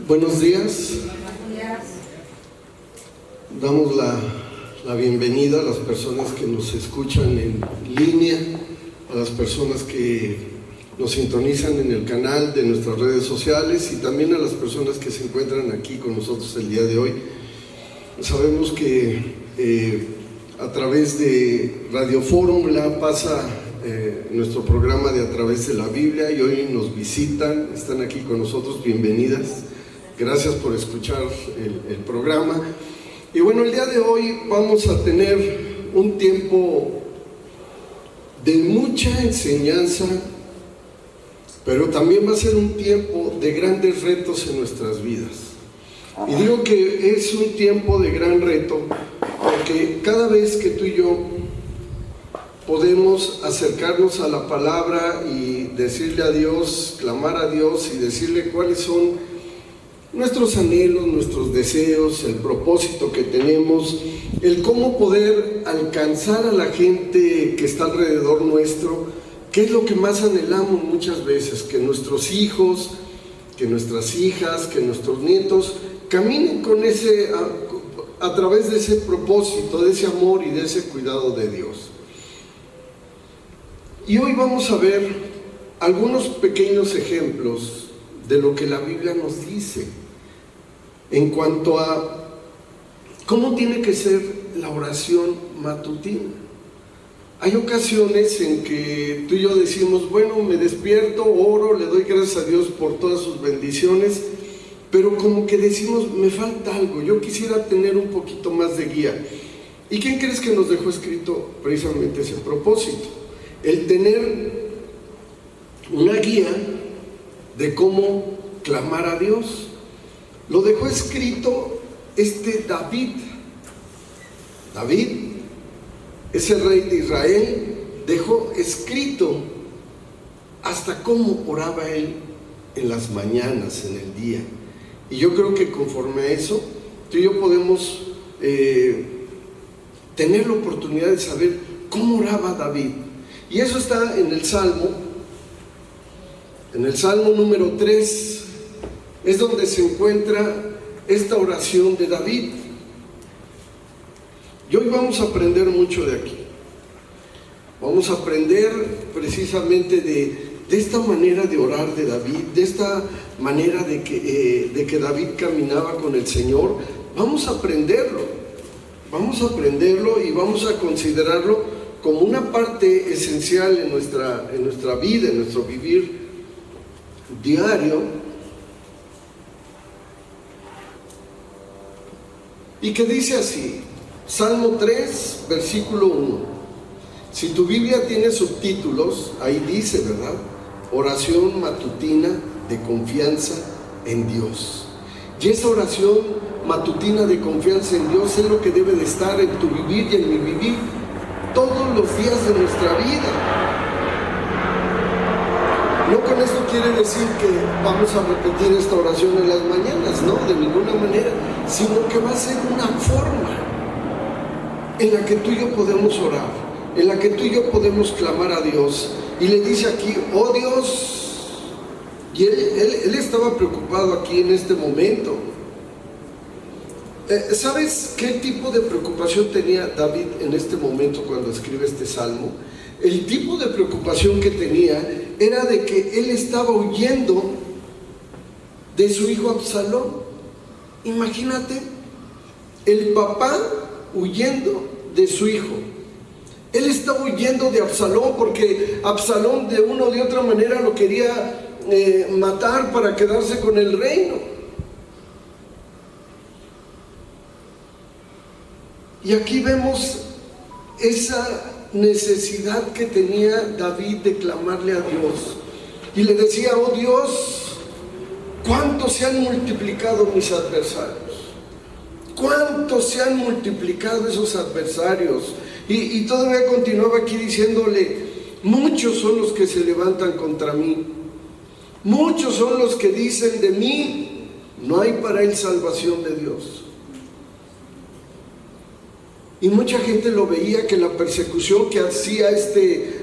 Buenos días. Damos la bienvenida a las personas que nos escuchan en línea, a las personas que nos sintonizan en el canal de nuestras redes sociales y también a las personas que se encuentran aquí con nosotros el día de hoy. Sabemos que a través de Radio Fórmula pasa nuestro programa de A Través de la Biblia y hoy nos visitan, están aquí con nosotros, bienvenidas. Gracias por escuchar el programa. Y bueno, el día de hoy vamos a tener un tiempo de mucha enseñanza, pero también va a ser un tiempo de grandes retos en nuestras vidas. Y digo que es un tiempo de gran reto porque cada vez que tú y yo podemos acercarnos a la palabra y decirle a Dios, clamar a Dios y decirle cuáles son nuestros anhelos, nuestros deseos, el propósito que tenemos, el cómo poder alcanzar a la gente que está alrededor nuestro, qué es lo que más anhelamos muchas veces, que nuestros hijos, que nuestras hijas, que nuestros nietos caminen con a través de ese propósito, de ese amor y de ese cuidado de Dios. Y hoy vamos a ver algunos pequeños ejemplos de lo que la Biblia nos dice en cuanto a cómo tiene que ser la oración matutina. Hay ocasiones en que tú y yo decimos, bueno, me despierto, oro, le doy gracias a Dios por todas sus bendiciones, pero como que decimos, me falta algo, yo quisiera tener un poquito más de guía. ¿Y quién crees que nos dejó escrito precisamente ese propósito? El tener una guía de cómo clamar a Dios. Lo dejó escrito David. David, ese rey de Israel, dejó escrito hasta cómo oraba él en las mañanas, en el día. Y yo creo que conforme a eso, tú y yo podemos tener la oportunidad de saber cómo oraba David. Y eso está en el Salmo número 3, es donde se encuentra esta oración de David. Y hoy vamos a aprender mucho de aquí. Vamos a aprender precisamente de esta manera de orar de David, de esta manera de que David caminaba con el Señor. Vamos a aprenderlo y vamos a considerarlo como una parte esencial en nuestra vida, en nuestro vivir diario. Y que dice así, Salmo 3, versículo 1. Si tu Biblia tiene subtítulos, ahí dice, ¿verdad? Oración matutina de confianza en Dios. Y esa oración matutina de confianza en Dios es lo que debe de estar en tu vivir y en mi vivir todos los días de nuestra vida. No con esto quiere decir que vamos a repetir esta oración en las mañanas, no, de ninguna manera, sino que va a ser una forma en la que tú y yo podemos orar, en la que tú y yo podemos clamar a Dios. Y le dice aquí, oh Dios, y él estaba preocupado aquí en este momento. ¿Sabes qué tipo de preocupación tenía David en este momento cuando escribe este salmo? El tipo de preocupación que tenía era de que él estaba huyendo de su hijo Absalón. Imagínate, el papá huyendo de su hijo. Él estaba huyendo de Absalón porque Absalón de una o de otra manera lo quería matar para quedarse con el reino. Y aquí vemos esa necesidad que tenía David de clamarle a Dios. Y le decía, oh Dios, ¿cuánto se han multiplicado mis adversarios? ¿Cuánto se han multiplicado esos adversarios? Y todavía continuaba aquí diciéndole, muchos son los que se levantan contra mí. Muchos son los que dicen de mí, no hay para él salvación de Dios. Y mucha gente lo veía que la persecución que hacía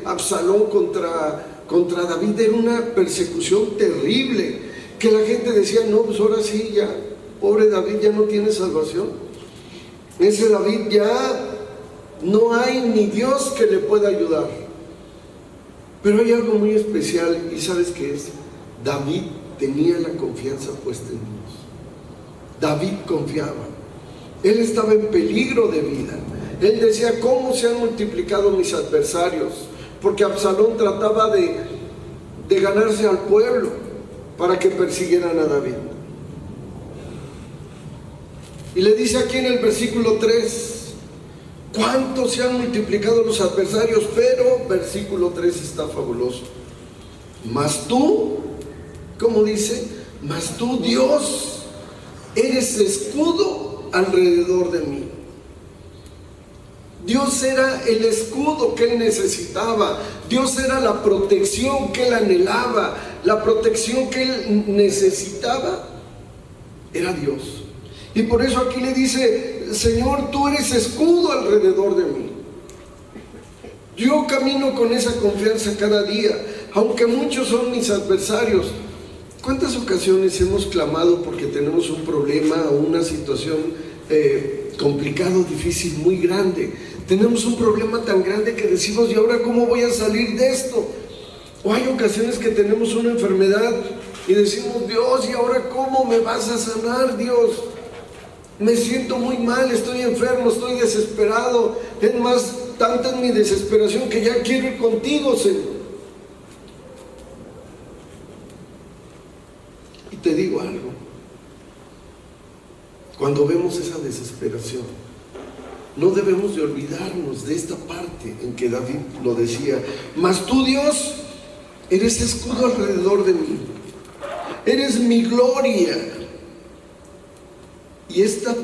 Absalón contra David era una persecución terrible. que la gente decía, no, pues ahora sí, ya, pobre David ya no tiene salvación. Ese David ya no hay ni Dios que le pueda ayudar. Pero hay algo muy especial, ¿y sabes qué es? David tenía la confianza puesta en Dios. David confiaba. Él estaba en peligro de vida. Él decía, ¿cómo se han multiplicado mis adversarios? Porque Absalón trataba de ganarse al pueblo para que persiguieran a David. Y le dice aquí en el versículo 3, ¿cuántos se han multiplicado los adversarios? Pero versículo 3 está fabuloso. Mas tú, ¿cómo dice? Mas tú, Dios, eres escudo alrededor de mí. Dios era el escudo que él necesitaba. Dios era la protección que él anhelaba. La protección que él necesitaba era Dios. Y por eso aquí le dice, Señor, tú eres escudo alrededor de mí. Yo camino con esa confianza cada día, aunque muchos son mis adversarios. ¿Cuántas ocasiones hemos clamado porque tenemos un problema o una situación complicado, difícil, muy grande? Tenemos un problema tan grande que decimos, ¿y ahora cómo voy a salir de esto? O hay ocasiones que tenemos una enfermedad y decimos, Dios, ¿y ahora cómo me vas a sanar, Dios? Me siento muy mal, estoy enfermo, estoy desesperado. Es más, tanta es mi desesperación que ya quiero ir contigo, Señor. Y te digo algo, cuando vemos esa desesperación, no debemos de olvidarnos de esta parte en que David lo decía, mas tú, Dios, eres escudo alrededor de mí, eres mi gloria. Y esta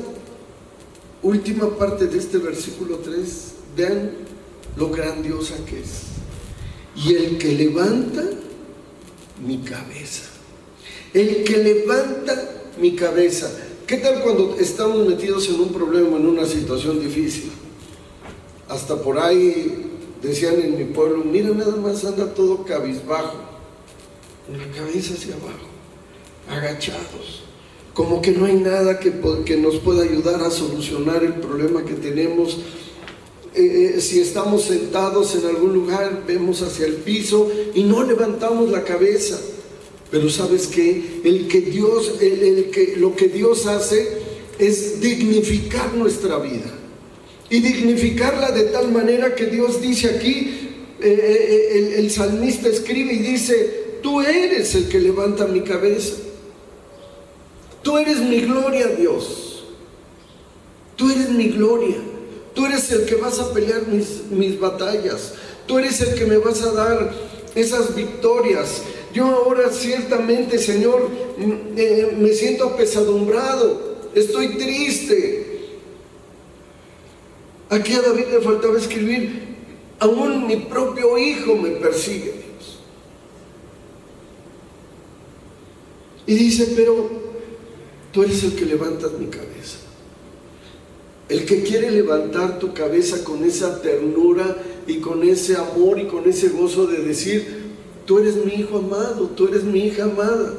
última parte de este versículo 3, vean lo grandiosa que es. Y el que levanta mi cabeza, el que levanta mi cabeza. ¿Qué tal cuando estamos metidos en un problema, en una situación difícil? Hasta por ahí decían en mi pueblo, mira, nada más anda todo cabizbajo, con la cabeza hacia abajo, agachados, como que no hay nada que nos pueda ayudar a solucionar el problema que tenemos. Si estamos sentados en algún lugar, vemos hacia el piso y no levantamos la cabeza. Pero ¿sabes qué? Lo que Dios hace es dignificar nuestra vida. Y dignificarla de tal manera que Dios dice aquí, el salmista escribe y dice, tú eres el que levanta mi cabeza. Tú eres mi gloria, Dios. Tú eres mi gloria. Tú eres el que vas a pelear mis batallas. Tú eres el que me vas a dar esas victorias. Yo ahora ciertamente, Señor, me siento apesadumbrado, estoy triste. Aquí a David le faltaba escribir, aún mi propio hijo me persigue, Dios. Y dice, pero tú eres el que levantas mi cabeza. El que quiere levantar tu cabeza con esa ternura y con ese amor y con ese gozo de decir, tú eres mi hijo amado, tú eres mi hija amada.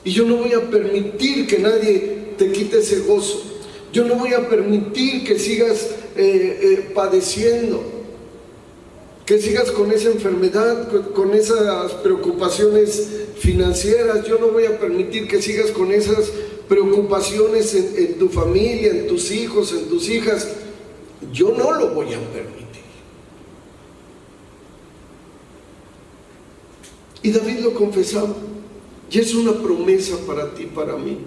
Y yo no voy a permitir que nadie te quite ese gozo. Yo no voy a permitir que sigas padeciendo, que sigas con esa enfermedad, con esas preocupaciones financieras. Yo no voy a permitir que sigas con esas preocupaciones en tu familia, en tus hijos, en tus hijas. Yo no lo voy a permitir. Y David lo confesaba, y es una promesa para ti, para mí,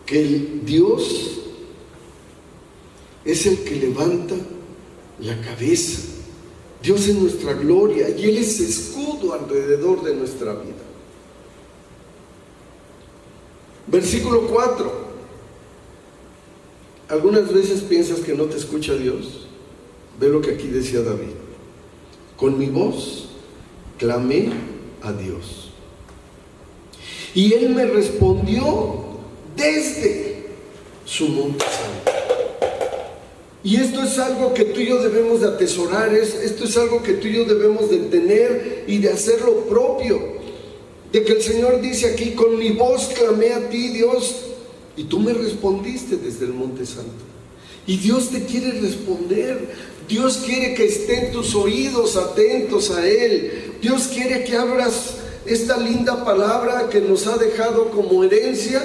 que el Dios es el que levanta la cabeza. Dios es nuestra gloria y Él es escudo alrededor de nuestra vida. Versículo 4. Algunas veces piensas que no te escucha Dios. Ve lo que aquí decía David. Con mi voz clamé a Dios y Él me respondió desde su monte santo. Y esto es algo que tú y yo debemos de atesorar, esto es algo que tú y yo debemos de tener y de hacerlo propio. de que el Señor dice aquí: con mi voz clamé a ti, Dios, y tú me respondiste desde el Monte Santo. Y Dios te quiere responder. Dios quiere que estén tus oídos atentos a Él. Dios quiere que abras esta linda palabra que nos ha dejado como herencia,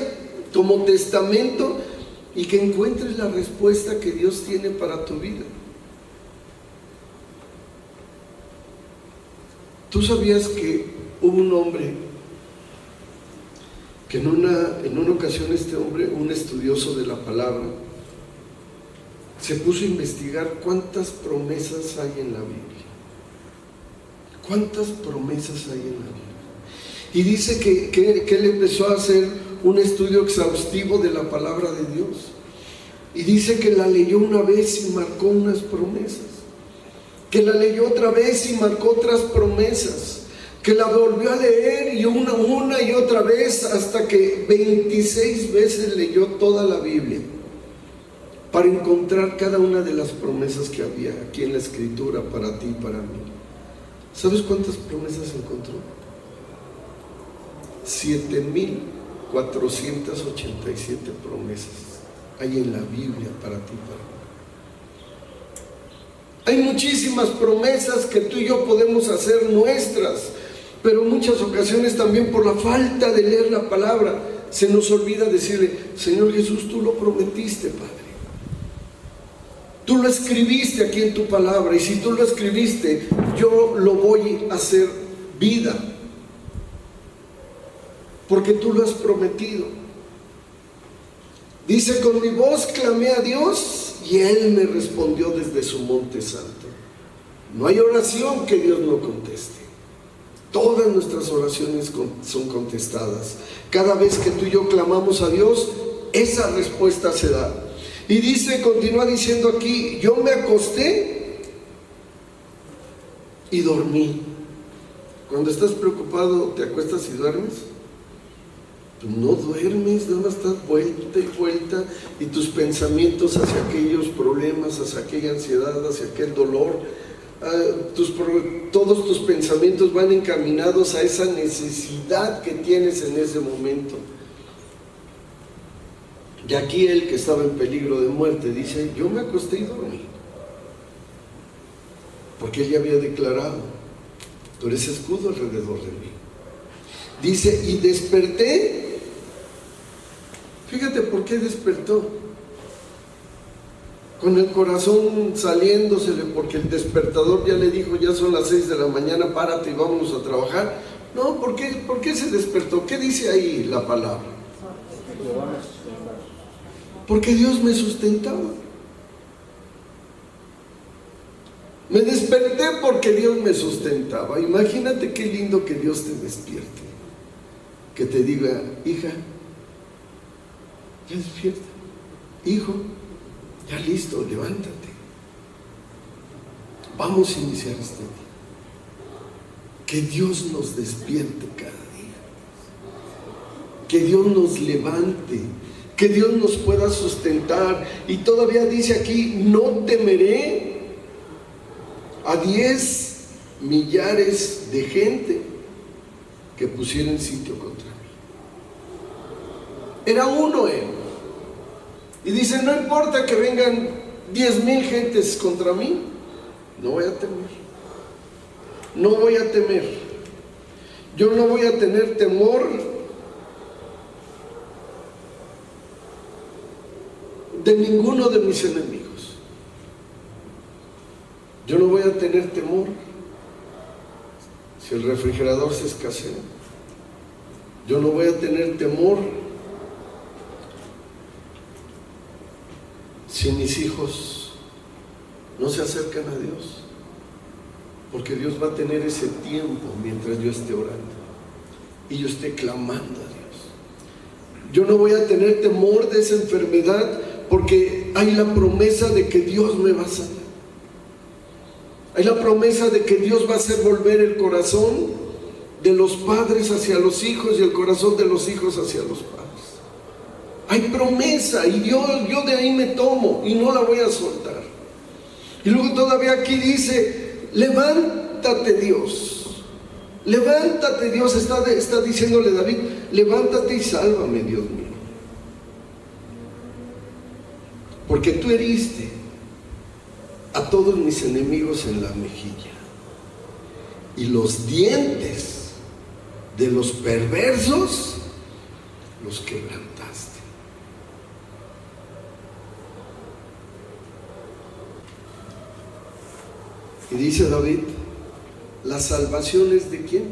como testamento, y que encuentres la respuesta que Dios tiene para tu vida. ¿Tú sabías que hubo un hombre que en una ocasión, este hombre, un estudioso de la palabra, se puso a investigar cuántas promesas hay en la Biblia? ¿Cuántas promesas hay en la Biblia? Y dice que él empezó a hacer un estudio exhaustivo de la palabra de Dios. Y dice que la leyó una vez y marcó unas promesas, que la leyó otra vez y marcó otras promesas, que la volvió a leer y una y otra vez, hasta que 26 veces leyó toda la Biblia para encontrar cada una de las promesas que había aquí en la Escritura para ti y para mí. ¿Sabes cuántas promesas encontró? 7,487 promesas hay en la Biblia para ti y para mí. Hay muchísimas promesas que tú y yo podemos hacer nuestras, pero en muchas ocasiones también, por la falta de leer la palabra, se nos olvida decirle: Señor Jesús, tú lo prometiste, Padre. Tú lo escribiste aquí en tu palabra, y si tú lo escribiste, yo lo voy a hacer vida, porque tú lo has prometido. Dice: con mi voz clamé a Dios y Él me respondió desde su monte santo. No hay oración que Dios no conteste. Todas nuestras oraciones son contestadas. Cada vez que tú y yo clamamos a Dios, esa respuesta se da. Y dice, continúa diciendo aquí: yo me acosté y dormí. Cuando estás preocupado, ¿te acuestas y duermes? Tú no duermes, nada más estás vuelta y vuelta, y tus pensamientos hacia aquellos problemas, hacia aquella ansiedad, hacia aquel dolor, todos tus pensamientos van encaminados a esa necesidad que tienes en ese momento. Y aquí el que estaba en peligro de muerte dice: yo me acosté y dormí, porque él ya había declarado: tú eres escudo alrededor de mí. Dice: y desperté. Fíjate por qué despertó. Con el corazón saliéndosele, porque el despertador ya le dijo: ya son las 6 de la mañana, párate y vámonos a trabajar. No, ¿por qué se despertó? ¿Qué dice ahí la palabra? Porque Dios me sustentaba. Me desperté porque Dios me sustentaba. Imagínate qué lindo que Dios te despierte, que te diga: hija, ya despierta, hijo, ya listo, levántate, vamos a iniciar este día. Que Dios nos despierte cada día, que Dios nos levante, que Dios nos pueda sustentar. Y todavía dice aquí: no temeré a 10 millares de gente que pusieran sitio contra mí. Era uno él. Y dice: no importa que vengan 10,000 gentes contra mí, no voy a temer. No voy a temer. Yo no voy a tener temor de ninguno de mis enemigos. Yo no voy a tener temor si el refrigerador se escasea. Yo no voy a tener temor si mis hijos no se acercan a Dios, porque Dios va a tener ese tiempo mientras yo esté orando y yo esté clamando a Dios. Yo no voy a tener temor de esa enfermedad, porque hay la promesa de que Dios me va a sanar. Hay la promesa de que Dios va a hacer volver el corazón de los padres hacia los hijos y el corazón de los hijos hacia los padres. Hay promesa, y yo de ahí me tomo y no la voy a soltar. Y luego todavía aquí dice: levántate, Dios, Levántate, Dios está diciéndole a David, levántate y sálvame, Dios mío. Porque tú heriste a todos mis enemigos en la mejilla, y los dientes de los perversos los quebrantaste. Y dice David, ¿la salvación es de quién?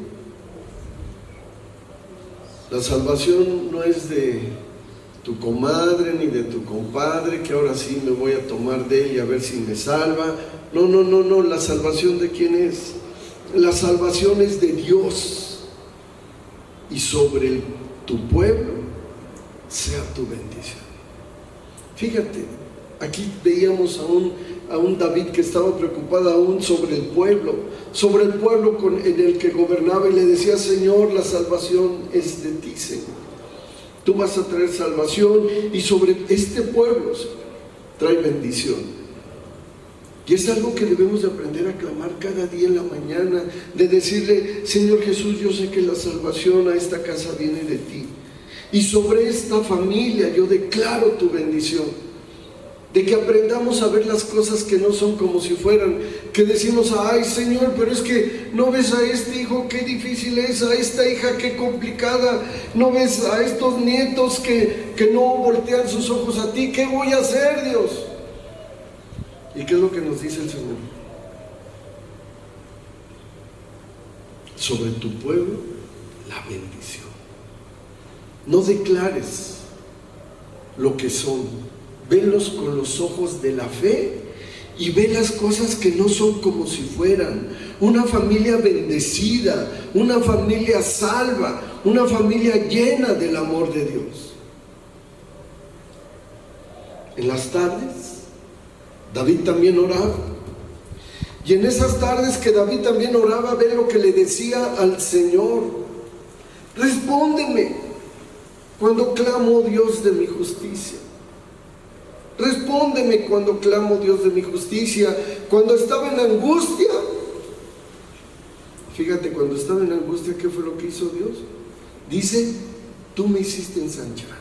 La salvación no es de tu comadre ni de tu compadre, que ahora sí me voy a tomar de él y a ver si me salva. No, ¿la salvación de quién es? La salvación es de Dios, y sobre tu pueblo sea tu bendición. Fíjate, aquí veíamos a un David que estaba preocupado aún sobre el pueblo en el que gobernaba, y le decía, Señor, la salvación es de ti, Señor. Tú vas a traer salvación, y sobre este pueblo, Señor, trae bendición. Y es algo que debemos de aprender a clamar cada día en la mañana, de decirle, Señor Jesús, yo sé que la salvación a esta casa viene de ti, y sobre esta familia yo declaro tu bendición. De que aprendamos a ver las cosas que no son como si fueran, que decimos, ay Señor, pero es que no ves a este hijo qué difícil es, a esta hija qué complicada, no ves a estos nietos que no voltean sus ojos a ti, ¿qué voy a hacer, Dios? ¿Y qué es lo que nos dice el Señor? Sobre tu pueblo la bendición. No declares lo que son. Velos con los ojos de la fe y ve las cosas que no son como si fueran. Una familia bendecida, una familia salva, una familia llena del amor de Dios. En las tardes, David también oraba. Y en esas tardes que David también oraba, ve lo que le decía al Señor. Respóndeme cuando clamo, Dios de mi justicia. Respóndeme cuando clamo, Dios de mi justicia. Cuando estaba en angustia, fíjate, cuando estaba en angustia, ¿qué fue lo que hizo Dios? Dice, tú me hiciste ensanchar.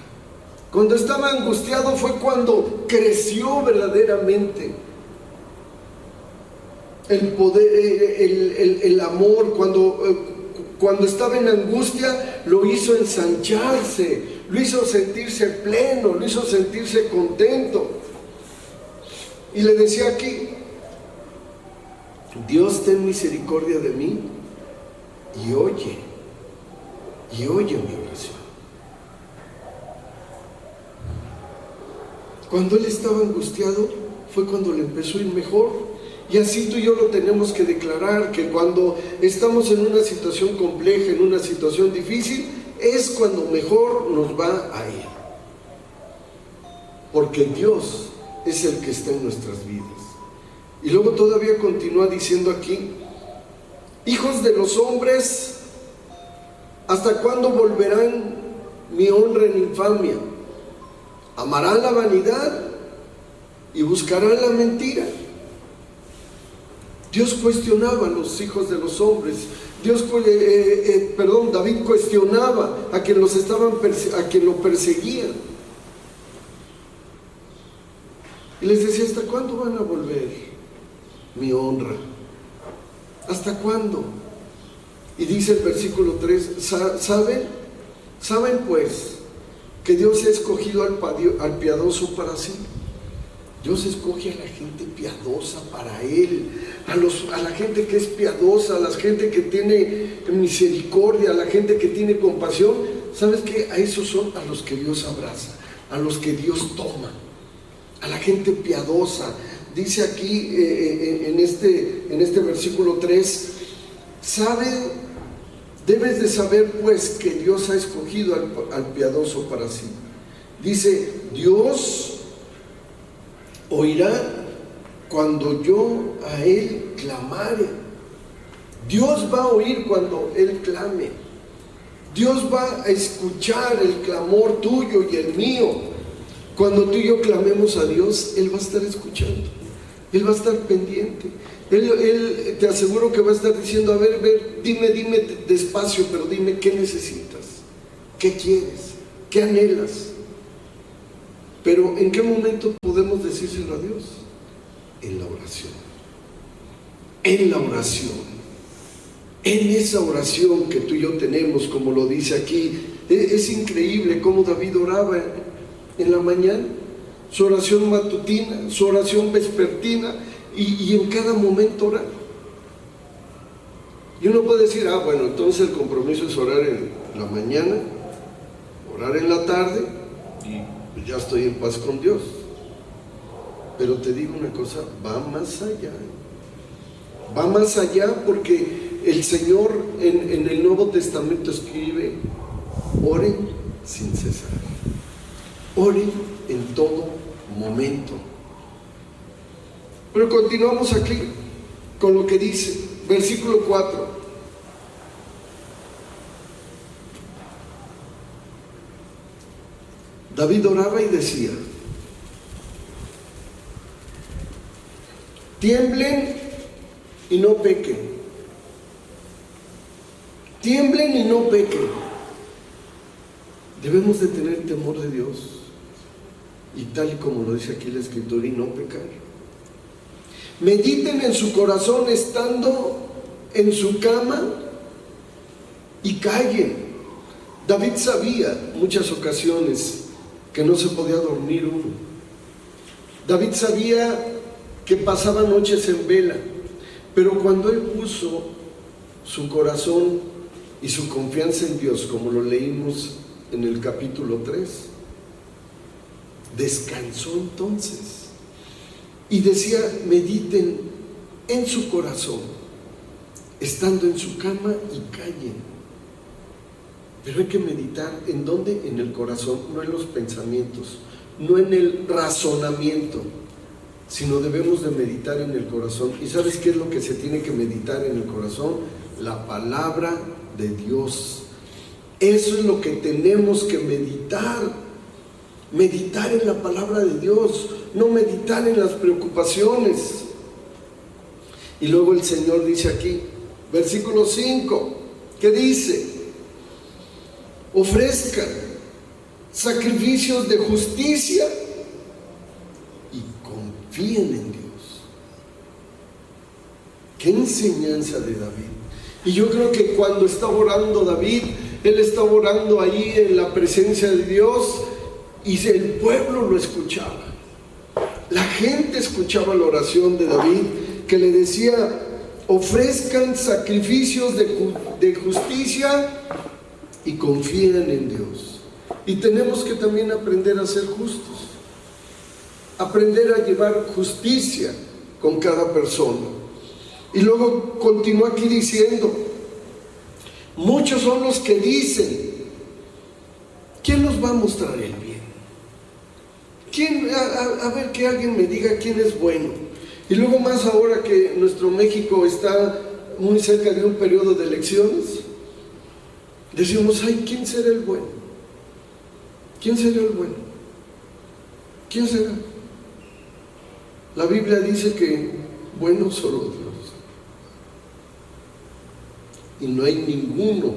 Cuando estaba angustiado fue cuando creció verdaderamente el poder, el amor. Cuando estaba en angustia, lo hizo ensancharse, lo hizo sentirse pleno, lo hizo sentirse contento. Y le decía aquí, Dios, ten misericordia de mí y oye mi oración. Cuando él estaba angustiado fue cuando le empezó a ir mejor. Y así tú y yo lo tenemos que declarar, que cuando estamos en una situación compleja, en una situación difícil, es cuando mejor nos va a ir. Porque Dios es el que está en nuestras vidas. Y luego todavía continúa diciendo aquí, hijos de los hombres, ¿hasta cuándo volverán mi honra en infamia? Amarán la vanidad y buscarán la mentira. Dios cuestionaba a los hijos de los hombres. David cuestionaba a quien lo perseguían. Y les decía, ¿hasta cuándo van a volver mi honra? ¿Hasta cuándo? Y dice el versículo 3, ¿saben pues que Dios ha escogido al piadoso para sí? Dios escoge a la gente piadosa para Él, a la gente que es piadosa, a la gente que tiene misericordia, a la gente que tiene compasión. ¿Sabes qué? A esos son a los que Dios abraza, a los que Dios toma, a la gente piadosa. Dice aquí en este versículo 3, debes de saber pues que Dios ha escogido al piadoso para sí. Dice, Dios oirá cuando yo a Él clamare. Dios va a oír cuando Él clame. Dios va a escuchar el clamor tuyo y el mío. Cuando tú y yo clamemos a Dios, Él va a estar escuchando. Él va a estar pendiente. Él te aseguro que va a estar diciendo, a ver, dime despacio, pero dime qué necesitas, qué quieres, qué anhelas. Pero ¿en qué momento podemos decírselo a Dios? En la oración. En la oración. En esa oración que tú y yo tenemos, como lo dice aquí, es increíble cómo David oraba en la mañana, su oración matutina, su oración vespertina, y en cada momento orar. Y uno puede decir, bueno, entonces el compromiso es orar en la mañana, orar en la tarde, y ya estoy en paz con Dios. Pero te digo una cosa, va más allá. Va más allá, porque el Señor en el Nuevo Testamento escribe: oren sin cesar, oren en todo momento. Pero continuamos aquí con lo que dice, versículo 4. David oraba y decía: tiemblen y no pequen. Tiemblen y no pequen. Debemos de tener temor de Dios, y tal y como lo dice aquí la Escritura, y no pecar. Mediten en su corazón estando en su cama y callen. David sabía muchas ocasiones que no se podía dormir uno. David sabía que pasaba noches en vela, pero cuando él puso su corazón y su confianza en Dios, como lo leímos en el capítulo 3, descansó entonces. Y decía: mediten en su corazón, estando en su cama, y callen. Pero hay que meditar, ¿en dónde? En el corazón, no en los pensamientos, no en el razonamiento, sino debemos de meditar en el corazón. ¿Y sabes qué es lo que se tiene que meditar en el corazón? La palabra de Dios. Eso es lo que tenemos que meditar. Meditar en la palabra de Dios, no meditar en las preocupaciones. Y luego el Señor dice aquí, versículo 5, ¿qué dice? Ofrezcan sacrificios de justicia y confíen en Dios. Qué enseñanza de David. Y yo creo que cuando está orando David, él está orando ahí en la presencia de Dios, y el pueblo lo escuchaba. La gente escuchaba la oración de David, que le decía: ofrezcan sacrificios de justicia y confíen en Dios. Y tenemos que también aprender a ser justos, aprender a llevar justicia con cada persona. Y luego continúa aquí diciendo: muchos son los que dicen, ¿quién nos va a mostrar el bien? ¿Quién? A ver, que alguien me diga quién es bueno. Y luego, más ahora que nuestro México está muy cerca de un periodo de elecciones, decimos: ay, ¿quién será el bueno? ¿Quién será el bueno? ¿Quién será? La Biblia dice que bueno solo Dios, y no hay ninguno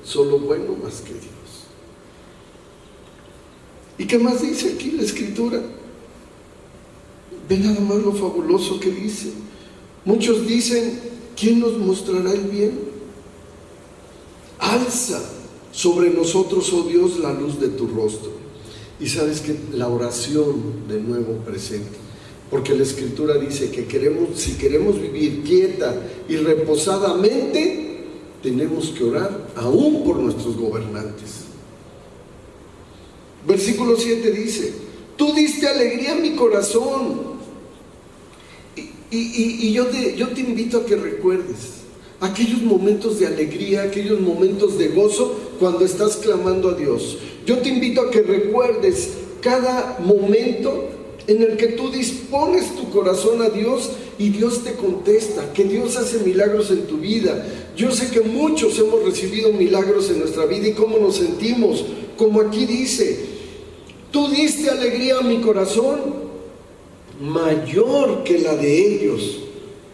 solo bueno más que Dios. ¿Y qué más dice aquí la Escritura? Ve nada más lo fabuloso que dice. Muchos dicen: ¿quién nos mostrará el bien? Alza sobre nosotros, oh Dios, la luz de tu rostro. Y sabes que la oración de nuevo presente, porque la Escritura dice que si queremos vivir quieta y reposadamente, tenemos que orar aún por nuestros gobernantes. Versículo 7 dice: tú diste alegría a mi corazón. Y yo te invito a que recuerdes aquellos momentos de alegría, aquellos momentos de gozo cuando estás clamando a Dios. Yo te invito a que recuerdes cada momento en el que tú dispones tu corazón a Dios y Dios te contesta, que Dios hace milagros en tu vida. Yo sé que muchos hemos recibido milagros en nuestra vida, y cómo nos sentimos, como aquí dice: tú diste alegría a mi corazón, mayor que la de ellos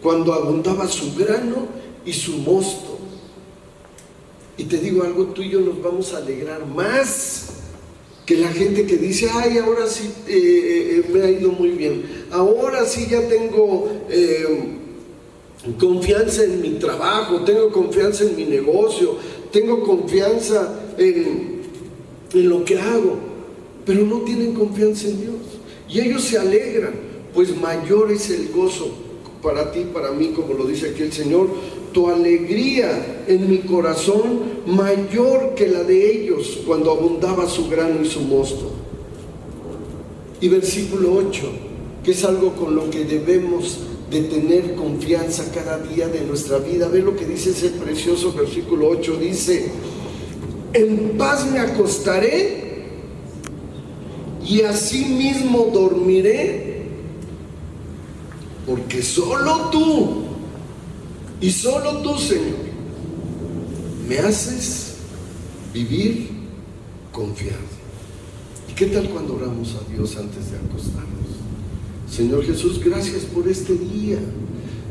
cuando abundaba su grano y su mosto. Y te digo algo, tú y yo nos vamos a alegrar más que la gente que dice, ay, ahora sí me ha ido muy bien, ahora sí ya tengo confianza en mi trabajo, tengo confianza en mi negocio, tengo confianza en lo que hago, pero no tienen confianza en Dios. Y ellos se alegran, pues mayor es el gozo para ti, para mí, como lo dice aquí el Señor. Tu alegría en mi corazón mayor que la de ellos cuando abundaba su grano y su mosto. Y versículo 8, que es algo con lo que debemos de tener confianza cada día de nuestra vida. Ve lo que dice ese precioso versículo 8, dice: en paz me acostaré y asimismo dormiré, porque solo tú, y solo tú, Señor, me haces vivir confiado. ¿Y qué tal cuando oramos a Dios antes de acostarnos? Señor Jesús, gracias por este día.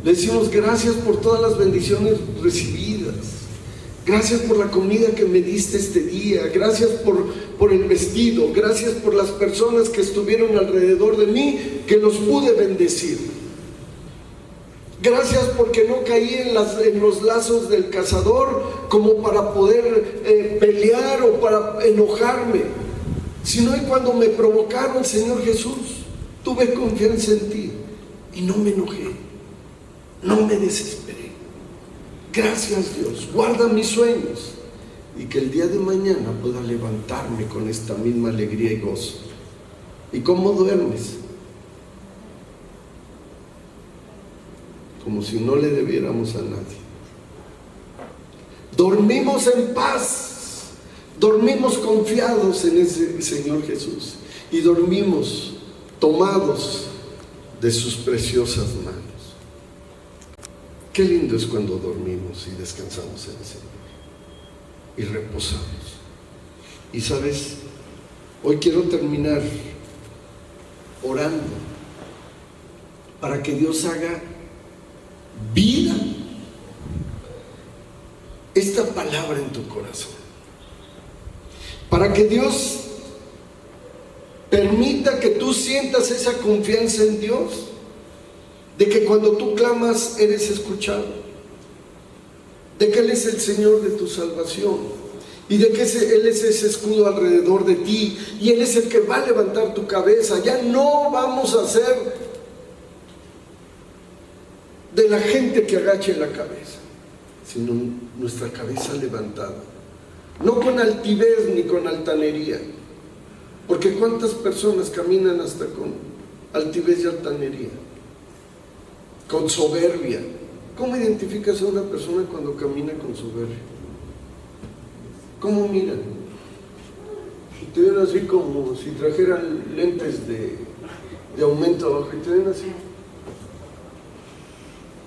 Le decimos gracias por todas las bendiciones recibidas. Gracias por la comida que me diste este día. Gracias por el vestido. Gracias por las personas que estuvieron alrededor de mí, que los pude bendecir. Gracias porque no caí en los lazos del cazador como para poder pelear o para enojarme, sino que cuando me provocaron, Señor Jesús, tuve confianza en ti y no me enojé, no me desesperé. Gracias, Dios, guarda mis sueños y que el día de mañana pueda levantarme con esta misma alegría y gozo. ¿Y cómo duermes? Como si no le debiéramos a nadie. Dormimos en paz, dormimos confiados en ese Señor Jesús y dormimos tomados de sus preciosas manos. Qué lindo es cuando dormimos y descansamos en el Señor y reposamos. Y sabes, hoy quiero terminar orando para que Dios haga vida esta palabra en tu corazón, para que Dios permita que tú sientas esa confianza en Dios, de que cuando tú clamas eres escuchado, de que Él es el Señor de tu salvación y de que Él es ese escudo alrededor de ti y Él es el que va a levantar tu cabeza. Ya no vamos a ser de la gente que agache la cabeza, sino nuestra cabeza levantada, no con altivez ni con altanería, porque cuántas personas caminan hasta con altivez y altanería, con soberbia. ¿Cómo identificas a una persona cuando camina con soberbia? ¿Cómo miran? Te ven así como si trajeran lentes de aumento abajo y te ven así.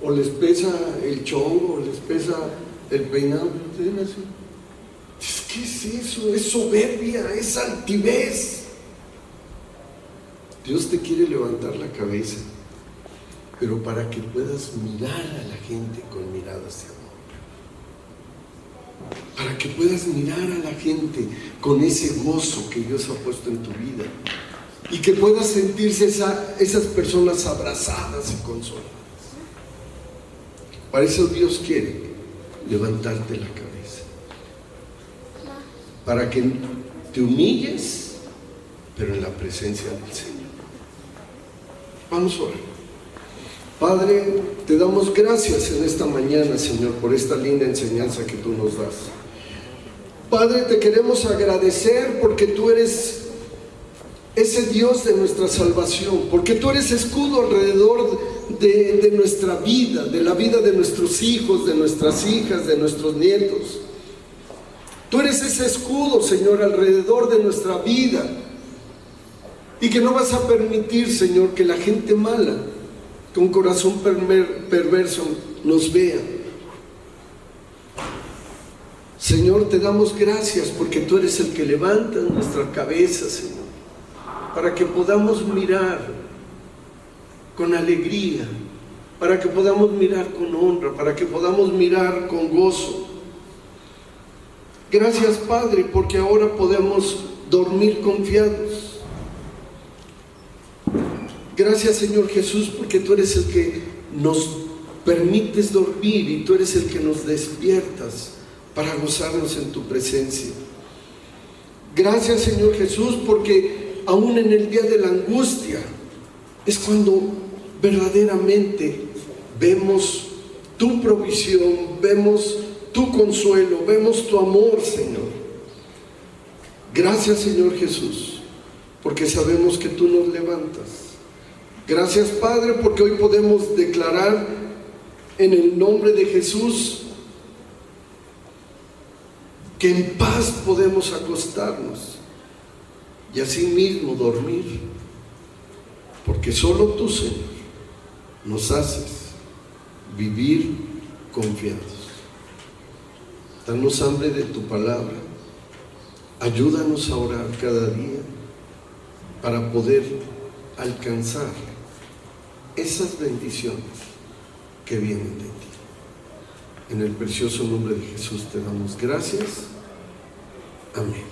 O les pesa el chongo, o les pesa el peinado, te ven así. ¿Qué es eso? Es soberbia, es altivez. Dios te quiere levantar la cabeza, pero para que puedas mirar a la gente con miradas de amor, para que puedas mirar a la gente con ese gozo que Dios ha puesto en tu vida y que puedas sentirse esas personas abrazadas y consoladas. Para eso Dios quiere levantarte la cabeza, para que te humilles, pero en la presencia del Señor. Vamos a orar. Padre, te damos gracias en esta mañana, Señor, por esta linda enseñanza que tú nos das. Padre, te queremos agradecer porque tú eres ese Dios de nuestra salvación, porque tú eres escudo alrededor de nuestra vida, de la vida de nuestros hijos, de nuestras hijas, de nuestros nietos. Tú eres ese escudo, Señor, alrededor de nuestra vida, y que no vas a permitir, Señor, que la gente mala, con corazón perverso, nos vea. Señor, te damos gracias porque tú eres el que levanta nuestra cabeza, Señor, para que podamos mirar con alegría para que podamos mirar con honra, para que podamos mirar con gozo. Gracias, Padre, porque ahora podemos dormir confiados. Gracias, Señor Jesús, porque tú eres el que nos permites dormir y tú eres el que nos despiertas para gozarnos en tu presencia. Gracias, Señor Jesús, porque aún en el día de la angustia es cuando verdaderamente vemos tu provisión, vemos tu consuelo, vemos tu amor, Señor. Gracias, Señor Jesús, porque sabemos que tú nos levantas. Gracias, Padre, porque hoy podemos declarar en el nombre de Jesús que en paz podemos acostarnos y asimismo dormir, porque solo tú, Señor, nos haces vivir confiados. Danos hambre de tu palabra, ayúdanos a orar cada día para poder alcanzar esas bendiciones que vienen de ti. En el precioso nombre de Jesús te damos gracias. Amén.